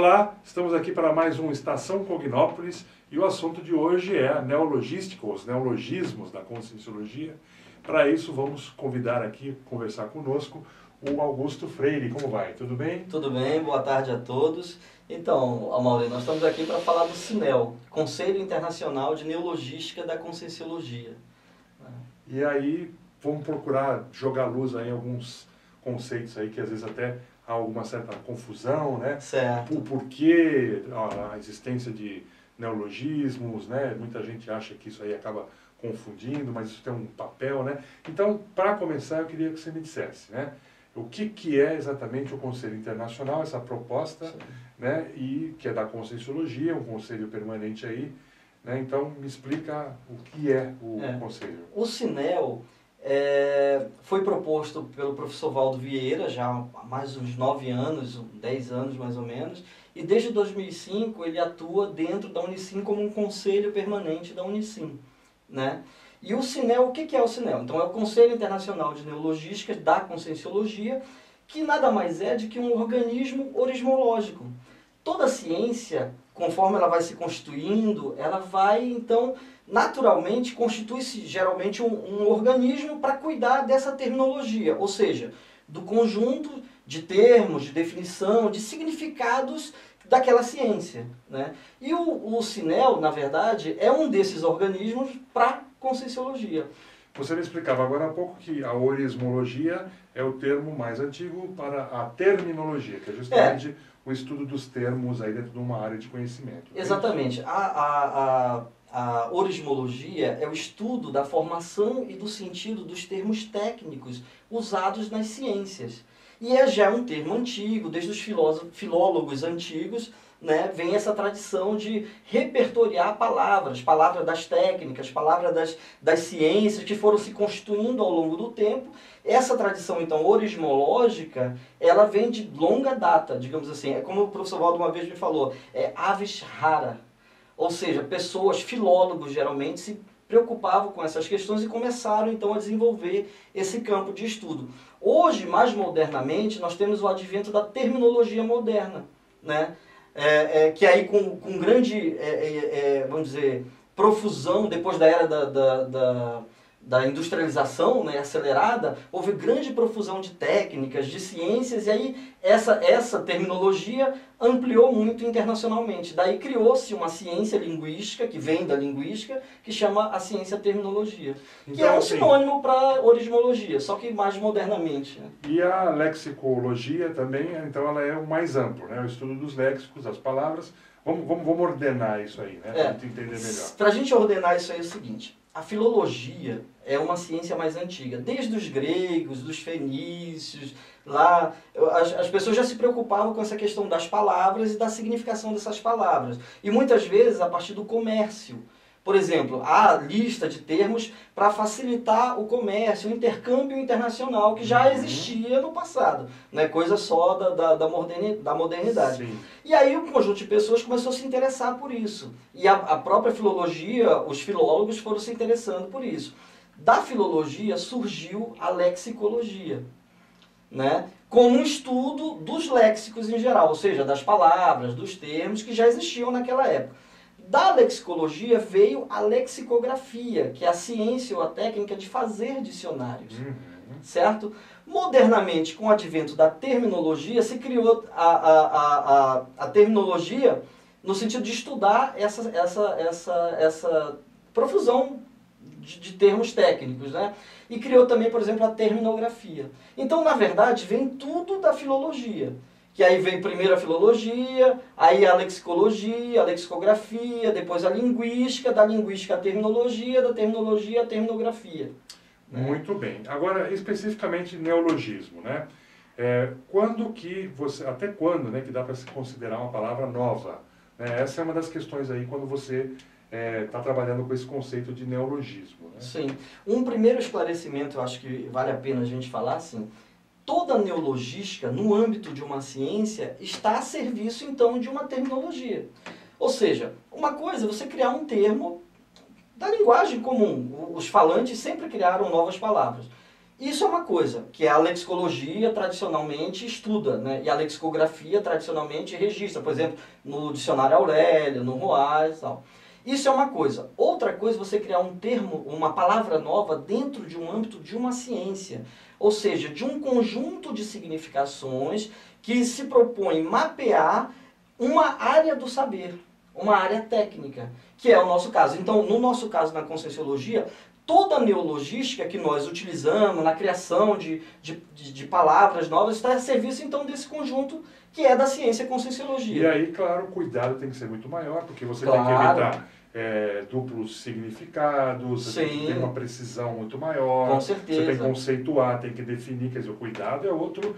Olá, estamos aqui para mais um Estação Cognópolis e o assunto de hoje é a neologística, os neologismos da Conscienciologia. Para isso vamos convidar aqui, conversar conosco, o Augusto Freire. Como vai? Tudo bem? Tudo bem, boa tarde a todos. Então, Amaury, nós estamos aqui para falar do CINEL, Conselho Internacional de Neologística da Conscienciologia. E aí vamos procurar jogar luz aí em alguns conceitos aí que às vezes até há alguma certa confusão, né? Certo. O porquê, a existência de neologismos, né? Muita gente acha que isso aí acaba confundindo, mas isso tem um papel, né? Então, para começar, eu queria que você me dissesse, né? O que é exatamente o Conselho Internacional, essa proposta, né? E que é da Conscienciologia, um conselho permanente aí, né? Então, me explica o que é o conselho. O CINEL foi proposto pelo professor Valdo Vieira já há mais uns 9 anos, 10 anos mais ou menos, e desde 2005 ele atua dentro da Unicim como um conselho permanente da Unicim, né? E o CINEL, o que é o CINEL? Então é o Conselho Internacional de Neologística da Conscienciologia, que nada mais é de que um organismo orismológico. Toda ciência, conforme ela vai se constituindo, ela vai, então, naturalmente, constitui-se geralmente um organismo para cuidar dessa terminologia, ou seja, do conjunto de termos, de definição, de significados daquela ciência, né? E o CINEL, na verdade, é um desses organismos para Conscienciologia. Você me explicava agora há pouco que a orismologia é o termo mais antigo para a terminologia, que é justamente o estudo dos termos aí dentro de uma área de conhecimento. Exatamente. A orismologia é o estudo da formação e do sentido dos termos técnicos usados nas ciências. E já um termo antigo, desde os filólogos antigos, né, vem essa tradição de repertoriar palavras das técnicas, palavras das ciências que foram se constituindo ao longo do tempo. Essa tradição, então, orismológica, ela vem de longa data, digamos assim. É como o professor Valdo uma vez me falou, é avis rara. Ou seja, pessoas, filólogos, geralmente, se preocupavam com essas questões e começaram, então, a desenvolver esse campo de estudo. Hoje, mais modernamente, nós temos o advento da terminologia moderna, né? Que aí com grande, vamos dizer, profusão, depois da era da industrialização, né, acelerada, houve grande profusão de técnicas, de ciências, e aí essa terminologia ampliou muito internacionalmente. Daí criou-se uma ciência linguística, que vem da linguística, que chama a ciência terminologia, então, que é um sinônimo para orismologia, só que mais modernamente, né? E a lexicologia também, então ela é o mais amplo, né? O estudo dos léxicos, das palavras. Vamos ordenar isso aí, né? Para a gente entender melhor. Para a gente ordenar isso aí é o seguinte: a filologia é uma ciência mais antiga. Desde os gregos, dos fenícios, lá, as pessoas já se preocupavam com essa questão das palavras e da significação dessas palavras. E muitas vezes a partir do comércio. Por exemplo, há lista de termos para facilitar o comércio, o intercâmbio internacional, que já existia no passado, né? Coisa só da modernidade. Sim. E aí um conjunto de pessoas começou a se interessar por isso. E a própria filologia, os filólogos foram se interessando por isso. Da filologia surgiu a lexicologia, né? Como um estudo dos léxicos em geral, ou seja, das palavras, dos termos que já existiam naquela época. Da lexicologia veio a lexicografia, que é a ciência ou a técnica de fazer dicionários, certo? Modernamente, com o advento da terminologia, se criou a terminologia no sentido de estudar essa profusão de termos técnicos, né? E criou também, por exemplo, a terminografia. Então, na verdade, vem tudo da filologia. Que aí vem primeiro a filologia, aí a lexicologia, a lexicografia, depois a linguística, da linguística a terminologia, da terminologia a terminografia. Muito bem. Agora, especificamente neologismo, né? Até quando, né, que dá para se considerar uma palavra nova? Né? Essa é uma das questões aí quando você está trabalhando com esse conceito de neologismo, né? Sim. Um primeiro esclarecimento, eu acho que vale a pena a gente falar assim. Toda neologística, no âmbito de uma ciência, está a serviço, então, de uma terminologia. Ou seja, uma coisa é você criar um termo da linguagem comum. Os falantes sempre criaram novas palavras. Isso é uma coisa que a lexicologia tradicionalmente estuda, né? E a lexicografia tradicionalmente registra, por exemplo, no dicionário Aurélio, no Ruais e tal. Isso é uma coisa. Outra coisa é você criar um termo, uma palavra nova dentro de um âmbito de uma ciência. Ou seja, de um conjunto de significações que se propõe mapear uma área do saber, uma área técnica, que é o nosso caso. Então, no nosso caso, na Conscienciologia, toda a neologística que nós utilizamos na criação de palavras novas está a serviço, então, desse conjunto que é da ciência Conscienciologia. E aí, claro, o cuidado tem que ser muito maior, porque você Claro. tem que evitar duplos significados, você tem que ter uma precisão muito maior. Com certeza. Você tem que conceituar, tem que definir, quer dizer, o cuidado é outro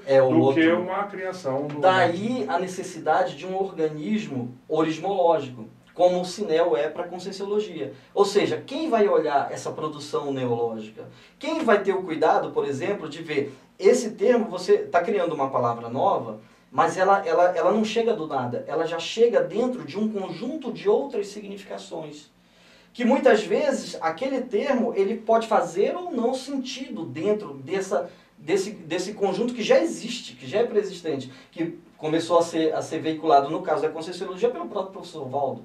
que uma criação. Daí a necessidade de um organismo orismológico, como o CINEL é para a Conscienciologia. Ou seja, quem vai olhar essa produção neológica? Quem vai ter o cuidado, por exemplo, de ver esse termo, você está criando uma palavra nova, mas ela não chega do nada, ela já chega dentro de um conjunto de outras significações. Que muitas vezes aquele termo ele pode fazer ou não sentido dentro desse conjunto que já existe, que já é preexistente, que começou a ser veiculado, no caso da Conscienciologia, pelo próprio professor Valdo.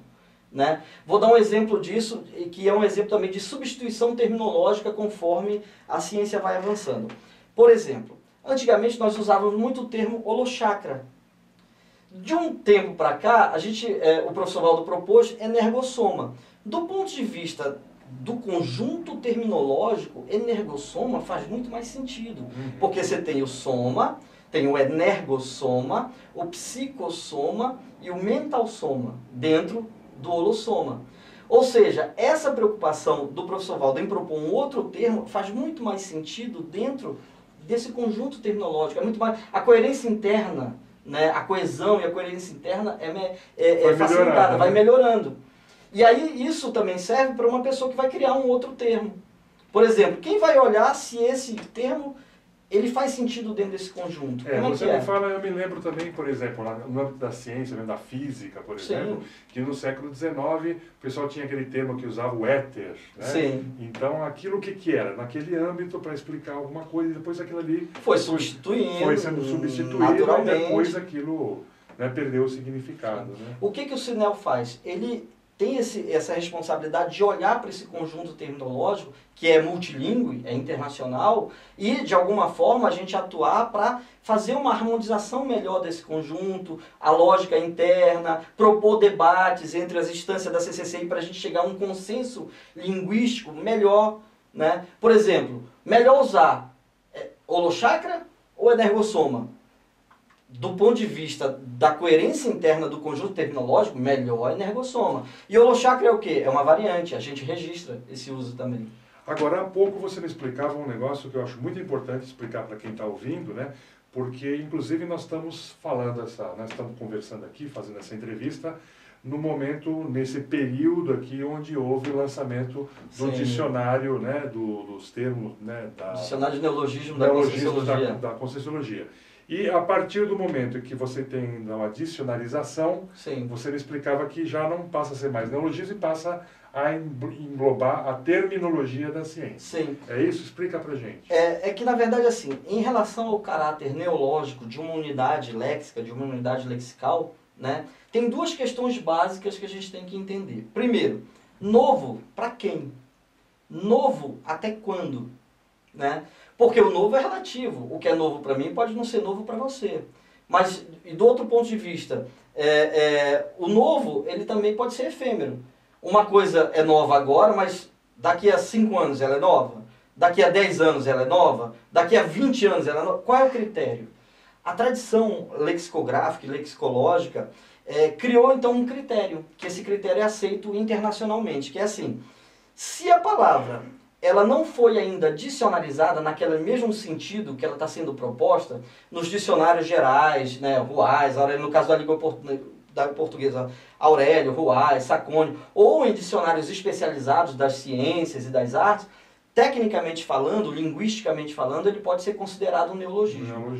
Né? Vou dar um exemplo disso, que é um exemplo também de substituição terminológica conforme a ciência vai avançando. Por exemplo, antigamente nós usávamos muito o termo holochakra. De um tempo para cá, o professor Valdo propôs energossoma. Do ponto de vista do conjunto terminológico, energossoma faz muito mais sentido. Porque você tem o soma, tem o energossoma, o psicossoma e o mentalsoma dentro do holossoma. Ou seja, essa preocupação do professor Valdo em propor um outro termo faz muito mais sentido dentro desse conjunto terminológico. É muito mais a coerência interna, né? A coesão e a coerência interna é facilitada, vai melhorando. E aí isso também serve para uma pessoa que vai criar um outro termo. Por exemplo, quem vai olhar se esse termo ele faz sentido dentro desse conjunto? Você me fala, eu me lembro também, por exemplo, no âmbito da ciência, da física, por exemplo, que no século XIX o pessoal tinha aquele termo que usava o éter. Né? Sim. Então, aquilo que era? Naquele âmbito, para explicar alguma coisa, e depois aquilo ali foi sendo substituído, naturalmente. E depois aquilo perdeu o significado. Né? O que o CINEL faz? Ele tem essa responsabilidade de olhar para esse conjunto terminológico, que é multilingüe, é internacional, e, de alguma forma, a gente atuar para fazer uma harmonização melhor desse conjunto, a lógica interna, propor debates entre as instâncias da CCCI para a gente chegar a um consenso linguístico melhor. Né? Por exemplo, melhor usar holochakra ou energossoma? Do ponto de vista da coerência interna do conjunto terminológico, melhor energossoma. E holochakra é o quê? É uma variante, a gente registra esse uso também. Agora, há pouco você me explicava um negócio que eu acho muito importante explicar para quem está ouvindo, né? Porque, inclusive, nós estamos nós estamos conversando aqui, fazendo essa entrevista, no momento, nesse período aqui, onde houve o lançamento do dicionário, né? Dos termos, né? Dicionário de neologismo da Conscienciologia. Da Conscienciologia. E a partir do momento em que você tem uma dicionarização, você me explicava que já não passa a ser mais neologismo e passa a englobar a terminologia da ciência. Sim. É isso? Explica pra gente. É que, na verdade, assim, em relação ao caráter neológico de uma unidade léxica, de uma unidade lexical, né, tem duas questões básicas que a gente tem que entender. Primeiro, novo para quem? Novo até quando? Né? Porque o novo é relativo. O que é novo para mim pode não ser novo para você. Mas, e do outro ponto de vista, o novo ele também pode ser efêmero. Uma coisa é nova agora, mas daqui a 5 anos ela é nova? Daqui a 10 anos ela é nova? Daqui a 20 anos ela é nova? Qual é o critério? A tradição lexicográfica e lexicológica criou então um critério, que esse critério é aceito internacionalmente, que é assim, se a palavra ela não foi ainda dicionarizada naquele mesmo sentido que ela está sendo proposta nos dicionários gerais, né, Ruais, no caso da língua portuguesa, Aurélio, Ruais, Sacônio, ou em dicionários especializados das ciências e das artes, tecnicamente falando, linguisticamente falando, ele pode ser considerado um neologismo.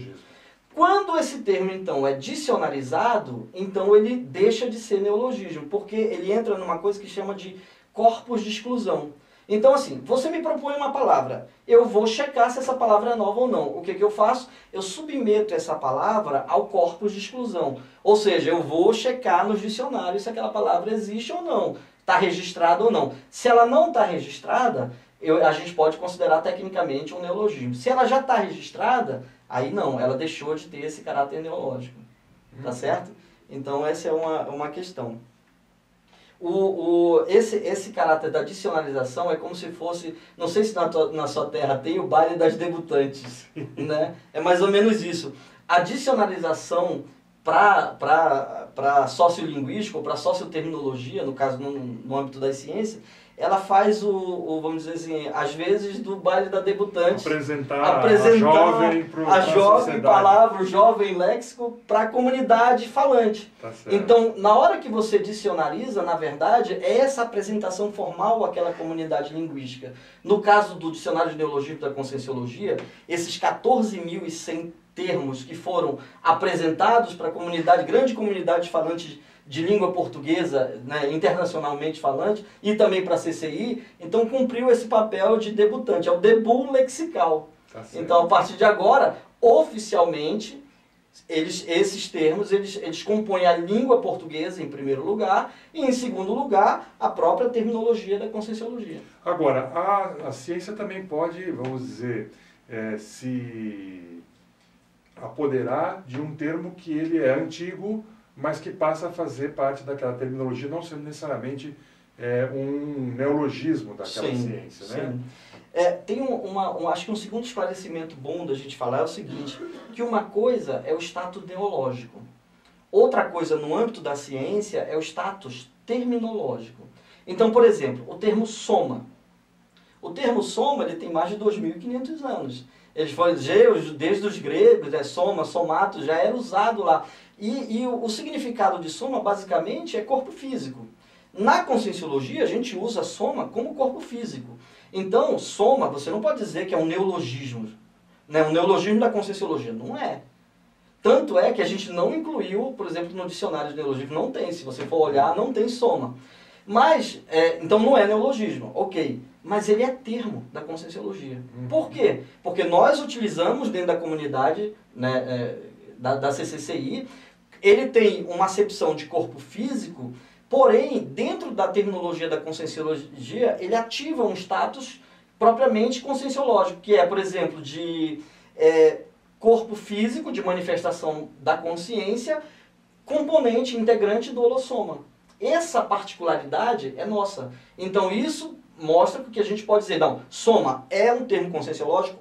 Quando esse termo, então, é dicionarizado, então ele deixa de ser neologismo, porque ele entra numa coisa que chama de corpus de exclusão. Então, assim, você me propõe uma palavra, eu vou checar se essa palavra é nova ou não. O que eu faço? Eu submeto essa palavra ao corpus de exclusão. Ou seja, eu vou checar nos dicionários se aquela palavra existe ou não, está registrada ou não. Se ela não está registrada, a gente pode considerar tecnicamente um neologismo. Se ela já está registrada, aí não, ela deixou de ter esse caráter neológico. Tá certo? Então, essa é uma questão. Esse caráter da dicionalização é como se fosse, não sei se na sua terra tem o baile das debutantes, né? É mais ou menos isso. A dicionalização para sociolinguística ou para socioterminologia, no caso no âmbito das ciências, ela faz vamos dizer assim, às vezes do baile da debutante. Apresentar a jovem palavra, o jovem léxico para a comunidade falante. Tá certo. Então, na hora que você dicionaliza, na verdade, é essa apresentação formal àquela comunidade linguística. No caso do Dicionário de Neologismo da Conscienciologia, esses 14.100 termos que foram apresentados para a comunidade, grande comunidade falante de língua portuguesa, né, internacionalmente falante, e também para a CCI, então cumpriu esse papel de debutante, é o debut lexical. Tá certo. Então, a partir de agora, oficialmente, esses termos, eles compõem a língua portuguesa em primeiro lugar, e em segundo lugar, a própria terminologia da Conscienciologia. Agora, a ciência também pode, vamos dizer, se apoderar de um termo que ele é antigo, mas que passa a fazer parte daquela terminologia, não sendo necessariamente um neologismo daquela ciência, né? Tem acho que um segundo esclarecimento bom da gente falar é o seguinte, que uma coisa é o status neológico, outra coisa no âmbito da ciência é o status terminológico. Então, por exemplo, o termo soma. O termo soma ele tem mais de 2.500 anos. Ele foi desde os gregos, soma, somato, já era usado lá. E o significado de soma, basicamente, é corpo físico. Na Conscienciologia, a gente usa soma como corpo físico. Então, soma, você não pode dizer que é um neologismo. Né? Um neologismo da Conscienciologia. Não é. Tanto é que a gente não incluiu, por exemplo, no dicionário de neologismo. Não tem. Se você for olhar, não tem soma. Mas, então não é neologismo. Ok. Mas ele é termo da Conscienciologia. Por quê? Porque nós utilizamos dentro da comunidade, né, da CCCI, ele tem uma acepção de corpo físico, porém, dentro da terminologia da Conscienciologia, ele ativa um status propriamente conscienciológico, que é, por exemplo, de corpo físico, de manifestação da consciência, componente integrante do holossoma. Essa particularidade é nossa. Então, isso mostra que a gente pode dizer, não, soma é um termo conscienciológico?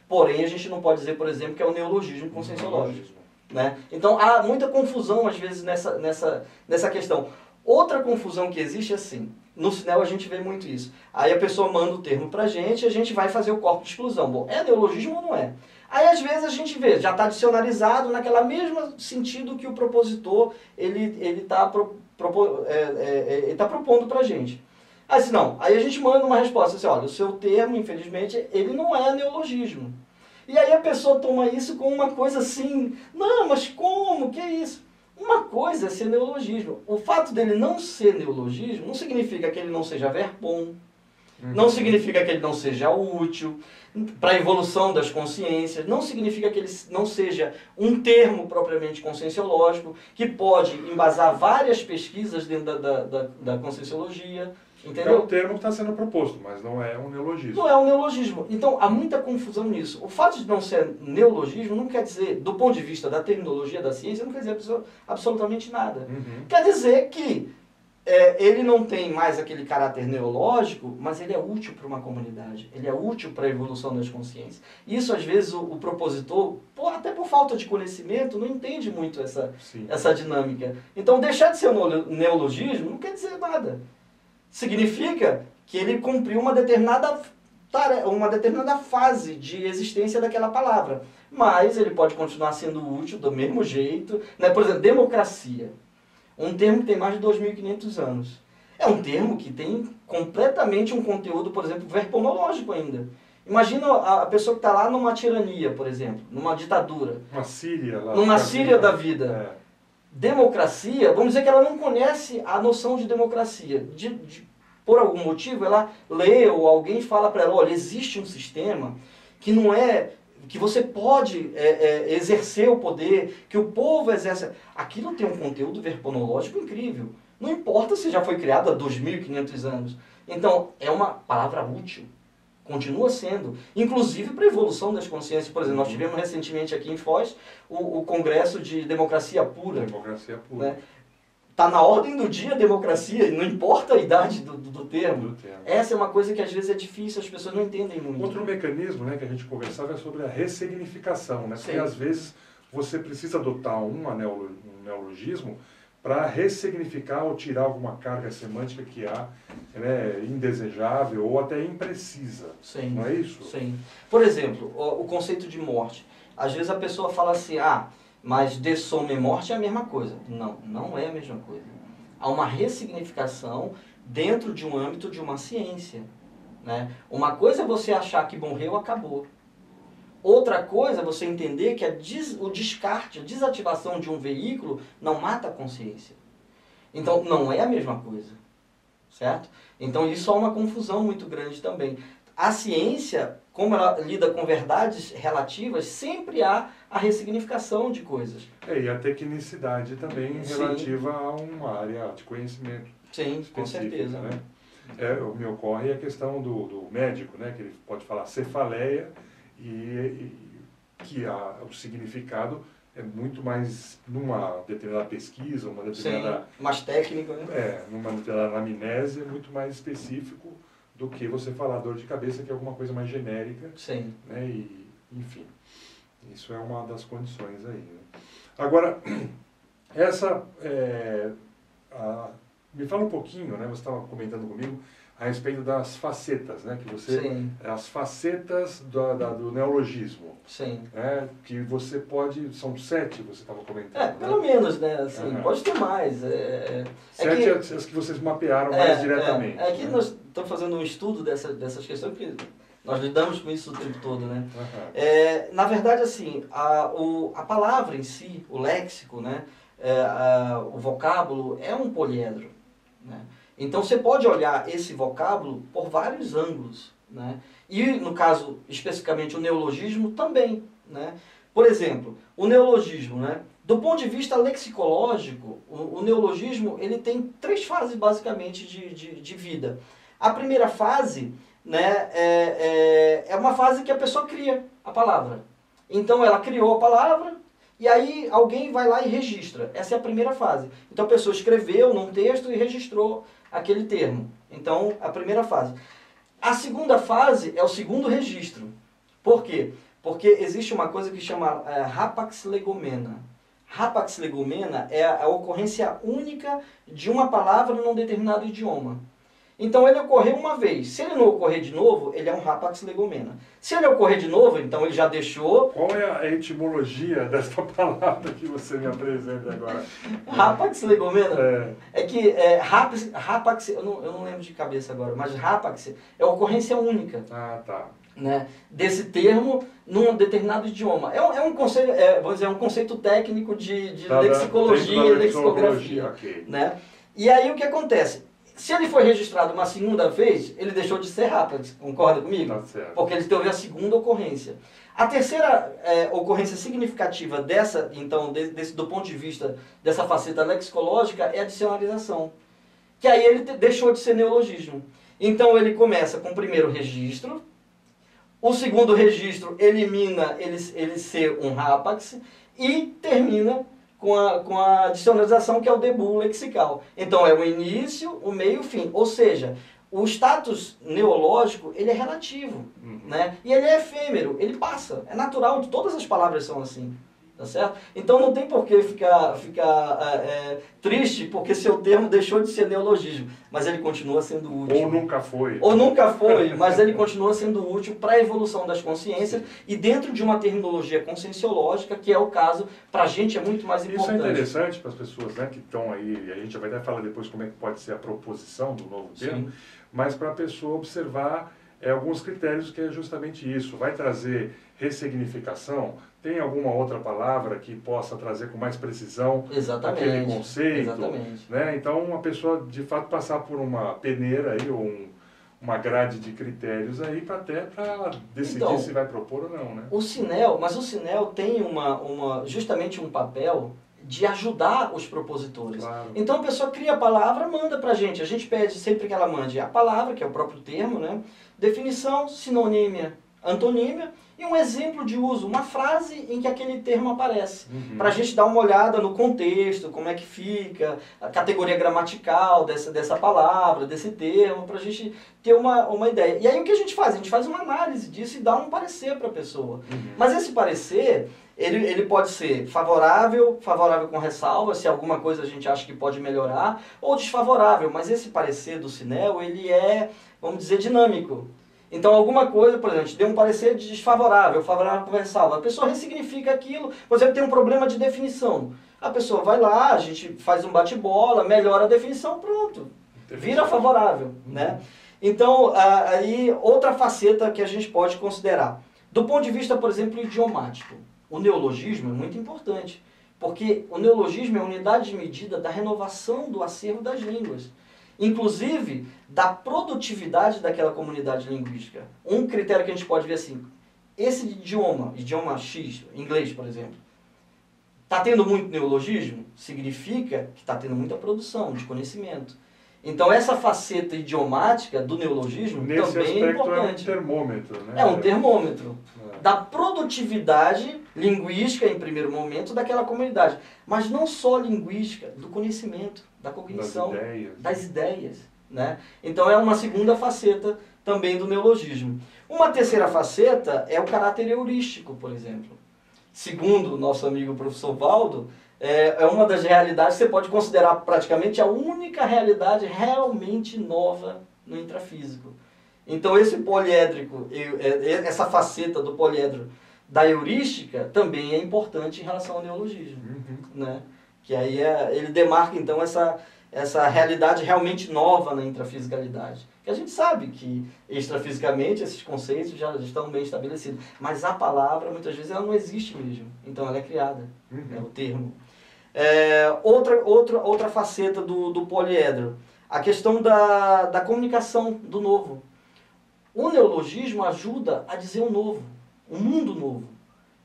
Porém, a gente não pode dizer, por exemplo, que é um neologismo conscienciológico. Né? Então, há muita confusão, às vezes, nessa questão. Outra confusão que existe é assim, no SNEL a gente vê muito isso. Aí a pessoa manda o termo pra gente e a gente vai fazer o corpo de exclusão. Bom, é neologismo ou não é? Aí, às vezes, a gente vê, já está dicionarizado naquela mesma sentido que o propositor ele tá propondo pra gente. Aí, se não, aí a gente manda uma resposta assim, olha, o seu termo, infelizmente, ele não é neologismo. E aí a pessoa toma isso como uma coisa assim, não, mas como? Que é isso? Uma coisa é ser neologismo. O fato dele não ser neologismo não significa que ele não seja verbom, não significa que ele não seja útil para a evolução das consciências, não significa que ele não seja um termo propriamente conscienciológico, que pode embasar várias pesquisas dentro da conscienciologia. Entendeu? É o termo que está sendo proposto, mas não é um neologismo. Não é um neologismo. Então, há muita confusão nisso. O fato de não ser neologismo não quer dizer, do ponto de vista da terminologia da ciência, não quer dizer absolutamente nada. Quer dizer que ele não tem mais aquele caráter neológico, mas ele é útil para uma comunidade. Ele é útil para a evolução das consciências. Isso, às vezes, o propositor, até por falta de conhecimento, não entende muito essa dinâmica. Então, deixar de ser um neologismo não quer dizer nada. Significa que ele cumpriu uma determinada fase de existência daquela palavra. Mas ele pode continuar sendo útil do mesmo jeito. Né? Por exemplo, democracia. Um termo que tem mais de 2.500 anos. É um termo que tem completamente um conteúdo, por exemplo, verponológico ainda. Imagina a pessoa que está lá numa tirania, por exemplo, numa ditadura. Uma Síria lá. Numa Síria da vida. Democracia, vamos dizer que ela não conhece a noção de democracia. por algum motivo, ela lê ou alguém fala para ela, olha, existe um sistema que não é... que você pode exercer o poder, que o povo exerce... Aquilo tem um conteúdo verponológico incrível. Não importa se já foi criado há 2.500 anos. Então, é uma palavra útil. Continua sendo. Inclusive para a evolução das consciências. Por exemplo, nós tivemos recentemente aqui em Foz o Congresso de Democracia Pura. Democracia Pura. Né? Está na ordem do dia a democracia, não importa a idade do termo. Essa é uma coisa que às vezes é difícil, as pessoas não entendem muito. Outro mecanismo, né, que a gente conversava é sobre a ressignificação, né? Porque às vezes você precisa adotar um neologismo para ressignificar ou tirar alguma carga semântica que há, né, indesejável ou até imprecisa. Sim. Não é isso? Sim. Por exemplo, o conceito de morte. Às vezes a pessoa fala assim, mas de soma e morte é a mesma coisa. Não, não é a mesma coisa. Há uma ressignificação dentro de um âmbito de uma ciência. Né? Uma coisa é você achar que morreu, acabou. Outra coisa é você entender que o descarte, a desativação de um veículo não mata a consciência. Então, não é a mesma coisa. Certo? Então, isso há uma confusão muito grande também. A ciência, como ela lida com verdades relativas, sempre há a ressignificação de coisas. E a tecnicidade também relativa a uma área de conhecimento. Sim, com certeza. Né? Me ocorre a questão do médico, né? Que ele pode falar cefaleia e que o significado é muito mais numa determinada pesquisa, uma determinada... Sim, mais técnico, né? Numa determinada anamnese, é muito mais específico do que você falar dor de cabeça, que é alguma coisa mais genérica. Sim. Né? E, enfim, isso é uma das condições aí. Né? Agora, me fala um pouquinho, né? Você estava comentando comigo a respeito das facetas, né? Que você, Sim. as facetas do neologismo. Sim. Né? Que você pode, são 7, você estava comentando. Pelo menos, né? Assim, pode ter mais. 7 as que vocês mapearam mais diretamente. Aqui nós estamos fazendo um estudo dessas questões, porque nós lidamos com isso o tempo todo, né? Na verdade, assim, a palavra em si, o léxico, né? O vocábulo é um poliedro, né? Então você pode olhar esse vocábulo por vários ângulos, né? E no caso, especificamente o neologismo também, né? Por exemplo, o neologismo, né? Do ponto de vista lexicológico, o neologismo ele tem 3 fases basicamente de vida. A primeira fase, né, é uma fase que a pessoa cria a palavra. Então ela criou a palavra, e aí alguém vai lá e registra. Essa é a primeira fase. Então a pessoa escreveu num texto e registrou aquele termo. Então, a primeira fase. A segunda fase é o segundo registro. Por quê? Porque existe uma coisa que chama rapax legomena. Rapax legomena é a ocorrência única de uma palavra num determinado idioma. Então ele ocorreu uma vez. Se ele não ocorrer de novo, ele é um rapax legomena. Se ele ocorrer de novo, então ele já deixou... Qual é a etimologia dessa palavra que você me apresenta agora? Rapax legomena? É que rapax, eu não lembro de cabeça agora, mas rapax é ocorrência única. Tá. Né, desse termo num determinado idioma. É um conceito, vamos dizer, é um conceito técnico de lexicologia e lexicografia. Okay. Né? E aí o que acontece? Se ele foi registrado uma segunda vez, ele deixou de ser rapax, concorda comigo? Tá certo. Porque ele teve a segunda ocorrência. A terceira ocorrência significativa do ponto de vista dessa faceta lexicológica é a dicionarização. Que aí ele deixou de ser neologismo. Então ele começa com o primeiro registro, o segundo registro elimina ele ser um rapax e termina com a dicionarização, que é o debut lexical. Então é o início, o meio e o fim. Ou seja, o status neológico ele é relativo, né? E ele é efêmero, ele passa. É natural, todas as palavras são assim. Tá certo? Então não tem por que ficar triste porque seu termo deixou de ser neologismo, mas ele continua sendo útil. Ou nunca foi. Ou nunca foi, mas ele continua sendo útil para a evolução das consciências e dentro de uma terminologia conscienciológica, que é o caso, para a gente é muito mais importante. Isso é interessante para as pessoas, né, que estão aí, e a gente vai até falar depois como é que pode ser a proposição do novo termo, mas para a pessoa observar alguns critérios que é justamente isso. Vai trazer ressignificação? Tem alguma outra palavra que possa trazer com mais precisão aquele conceito? Exatamente. Né? Então, uma pessoa, de fato, passar por uma peneira aí, ou uma grade de critérios aí, para decidir então, se vai propor ou não, né? O Sinel tem justamente um papel de ajudar os propositores. Claro. Então a pessoa cria a palavra, manda pra gente. A gente pede sempre que ela mande a palavra, que é o próprio termo, né? Definição, sinonímia, antonímia e um exemplo de uso, uma frase em que aquele termo aparece. Para a gente dar uma olhada no contexto, como é que fica, a categoria gramatical dessa palavra, desse termo, para a gente ter uma ideia. E aí o que a gente faz? A gente faz uma análise disso e dá um parecer para a pessoa. Mas esse parecer, ele pode ser favorável com ressalva, se alguma coisa a gente acha que pode melhorar, ou desfavorável. Mas esse parecer do Sinel, ele é, vamos dizer, dinâmico. Então alguma coisa, por exemplo, a gente deu um parecer desfavorável, favorável com ressalva. A pessoa ressignifica aquilo, por exemplo, tem um problema de definição. A pessoa vai lá, a gente faz um bate-bola, melhora a definição, pronto. Vira favorável, né? Então, aí outra faceta que a gente pode considerar. Do ponto de vista, por exemplo, idiomático, o neologismo é muito importante, porque o neologismo é a unidade de medida da renovação do acervo das línguas. Inclusive, da produtividade daquela comunidade linguística. Um critério que a gente pode ver assim, esse idioma X, inglês, por exemplo, está tendo muito neologismo? Significa que está tendo muita produção de conhecimento. Então, essa faceta idiomática do neologismo também é importante. É um termômetro, né? É um termômetro da produtividade linguística, em primeiro momento, daquela comunidade. Mas não só linguística, do conhecimento, da cognição, das ideias. Né? Então, é uma segunda faceta também do neologismo. Uma terceira faceta é o caráter heurístico, por exemplo. Segundo o nosso amigo professor Valdo, é uma das realidades que você pode considerar praticamente a única realidade realmente nova no intrafísico. Então esse poliédrico, essa faceta do poliedro da heurística também é importante em relação ao neologismo. Né? Que aí ele demarca então essa realidade realmente nova na intrafisicalidade. Que a gente sabe que extrafisicamente esses conceitos já estão bem estabelecidos. Mas a palavra, muitas vezes, ela não existe mesmo. Então ela é criada, é o termo. Outra faceta do poliedro, a questão da comunicação do novo. O neologismo ajuda a dizer um novo, um mundo novo.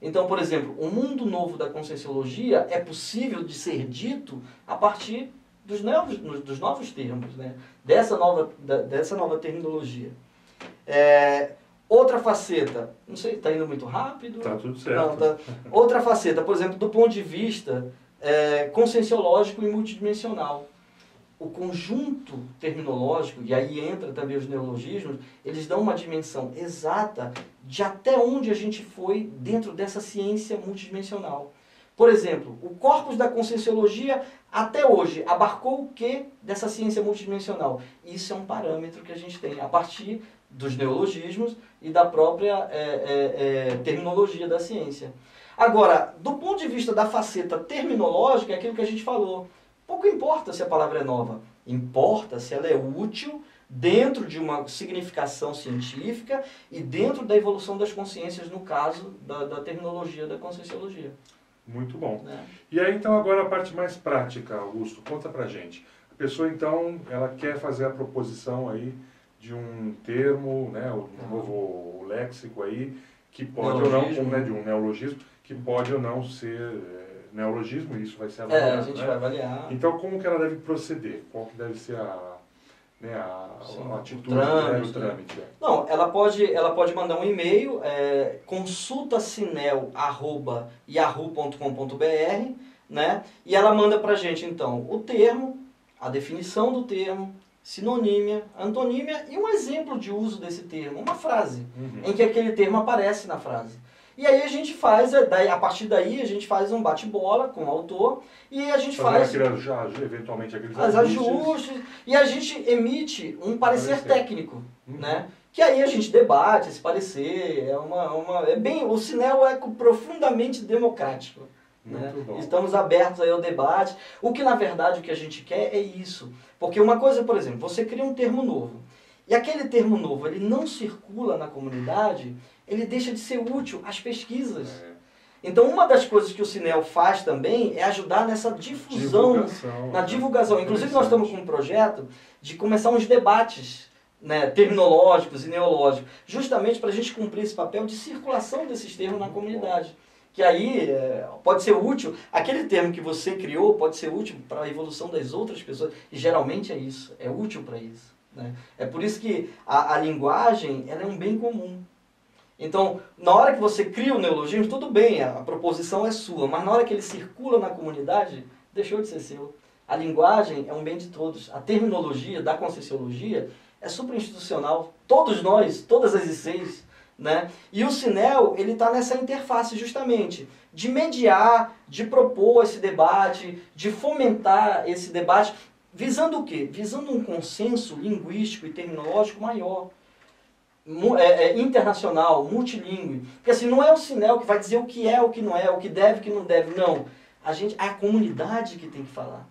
Então, por exemplo, o mundo novo da conscienciologia é possível de ser dito a partir dos novos termos, né? dessa nova terminologia. Outra faceta, não sei, está indo muito rápido? Está tudo certo. Não, outra faceta, por exemplo, do ponto de vista conscienciológico e multidimensional. O conjunto terminológico, e aí entra também os neologismos, eles dão uma dimensão exata de até onde a gente foi dentro dessa ciência multidimensional. Por exemplo, o corpus da conscienciologia até hoje abarcou o que dessa ciência multidimensional? Isso é um parâmetro que a gente tem a partir dos neologismos e da própria terminologia da ciência. Agora, do ponto de vista da faceta terminológica, é aquilo que a gente falou. Pouco importa se a palavra é nova, importa se ela é útil dentro de uma significação científica e dentro da evolução das consciências, no caso da terminologia da conscienciologia. Muito bom. E aí, então, agora a parte mais prática, Augusto, conta pra gente. A pessoa, então, ela quer fazer a proposição aí de um termo, né, um novo léxico aí, que pode neologismo. Ou não, né, de um neologismo, que pode ou não ser neologismo, isso vai ser avaliado. A gente vai avaliar. Então, como que ela deve proceder? Qual que deve ser a atitude, o trâmite? Não, ela pode mandar um e-mail, consultasinel@yahoo.com.br, né? E ela manda pra gente, então, o termo, a definição do termo, sinonímia, antonímia e um exemplo de uso desse termo, uma frase, em que aquele termo aparece na frase. E aí a gente faz, a partir daí a gente faz um bate-bola com o autor e a gente faz eventualmente aqueles ajustes e a gente emite um parecer técnico, né? Que aí a gente debate esse parecer, o Sinel é profundamente democrático. Né? Estamos abertos aí ao debate. O que na verdade o que a gente quer é isso. Porque uma coisa, por exemplo, você cria um termo novo e aquele termo novo ele não circula na comunidade, ele deixa de ser útil às pesquisas. Então, uma das coisas que o Cinel faz também é ajudar nessa difusão, na divulgação. Inclusive, nós estamos com um projeto de começar uns debates, né, terminológicos e neológicos, justamente para a gente cumprir esse papel de circulação desses termos na comunidade. Que aí pode ser útil, aquele termo que você criou pode ser útil para a evolução das outras pessoas, e geralmente é isso, é útil para isso. Né? É por isso que a linguagem ela é um bem comum. Então, na hora que você cria o neologismo, tudo bem, a proposição é sua, mas na hora que ele circula na comunidade, deixou de ser seu. A linguagem é um bem de todos. A terminologia da Conscienciologia é superinstitucional. Todos nós, todas as ICs, né? E o Cinel, ele está nessa interface justamente de mediar, de propor esse debate, de fomentar esse debate, visando o quê? Visando um consenso linguístico e terminológico maior. Internacional, multilingüe. Porque assim, não é o Cinel que vai dizer o que é, o que não é, o que deve, o que não deve. Não. É a comunidade que tem que falar.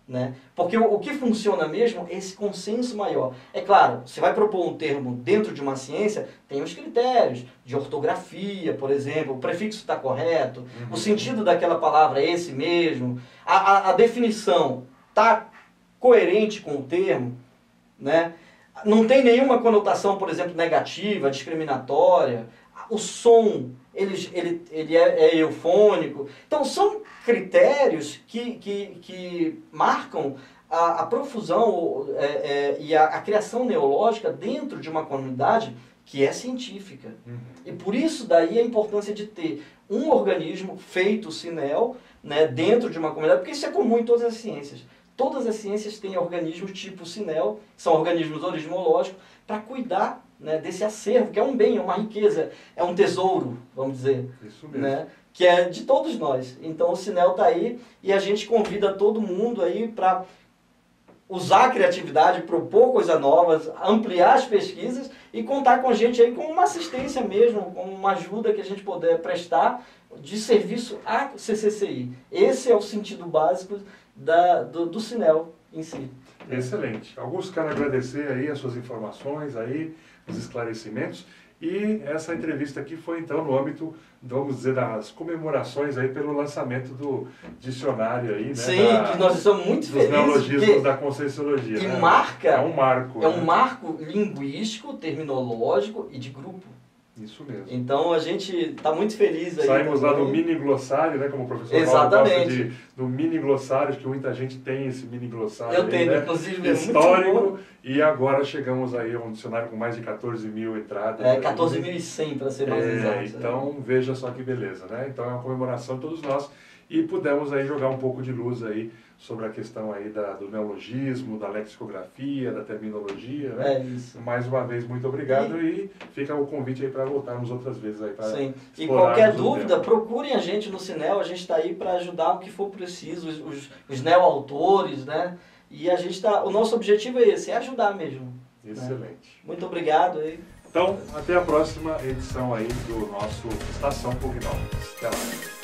Né? Porque o que funciona mesmo é esse consenso maior. É claro, você vai propor um termo dentro de uma ciência, tem os critérios de ortografia, por exemplo, o prefixo está correto, o sentido daquela palavra é esse mesmo, a definição está coerente com o termo, né? Não tem nenhuma conotação, por exemplo, negativa, discriminatória. O som, ele é eufônico. Então, são critérios que marcam a profusão e a criação neológica dentro de uma comunidade que é científica. E por isso daí a importância de ter um organismo feito, o Cinel, né, dentro de uma comunidade, porque isso é comum em todas as ciências. Todas as ciências têm organismos tipo Cinel, que são organismos orismológicos, para cuidar, né, desse acervo, que é um bem, é uma riqueza, é um tesouro, vamos dizer. Isso mesmo. Né, que é de todos nós. Então o Cinel está aí e a gente convida todo mundo aí para usar a criatividade, propor coisas novas, ampliar as pesquisas e contar com a gente aí com uma assistência mesmo, com uma ajuda que a gente puder prestar de serviço à CCCI. Esse é o sentido básico do Cinel em si. Excelente. Augusto, quero agradecer aí as suas informações, aí, os esclarecimentos. E essa entrevista aqui foi, então, no âmbito, vamos dizer, das comemorações aí pelo lançamento do dicionário aí, né? Sim, que nós estamos muito felizes. Dos neologismos da Conscienciologia. E né? marca... É um marco. É um marco linguístico, terminológico e de grupo. Isso mesmo. Então a gente está muito feliz aí. Saímos também. lá do mini glossário, né? Como o professor Exatamente. Paulo gosta do mini glossário, que muita gente tem esse mini glossário. Eu tenho, né? inclusive, histórico. muito bom. E agora chegamos aí a um dicionário com mais de 14 mil entradas. 14.100 para ser mais exato. Então veja só que beleza, né? Então é uma comemoração de todos nós e pudemos aí jogar um pouco de luz aí sobre a questão aí do neologismo, da lexicografia, da terminologia, né? É isso. Mais uma vez, muito obrigado e fica o convite aí para voltarmos outras vezes aí para Sim. E qualquer dúvida, procurem a gente no Cinel, a gente está aí para ajudar o que for preciso, os neoautores, né? E a gente o nosso objetivo é esse, é ajudar mesmo. Excelente. Né? Muito obrigado aí. Então, até a próxima edição aí do nosso Estação Pugnal. Até lá.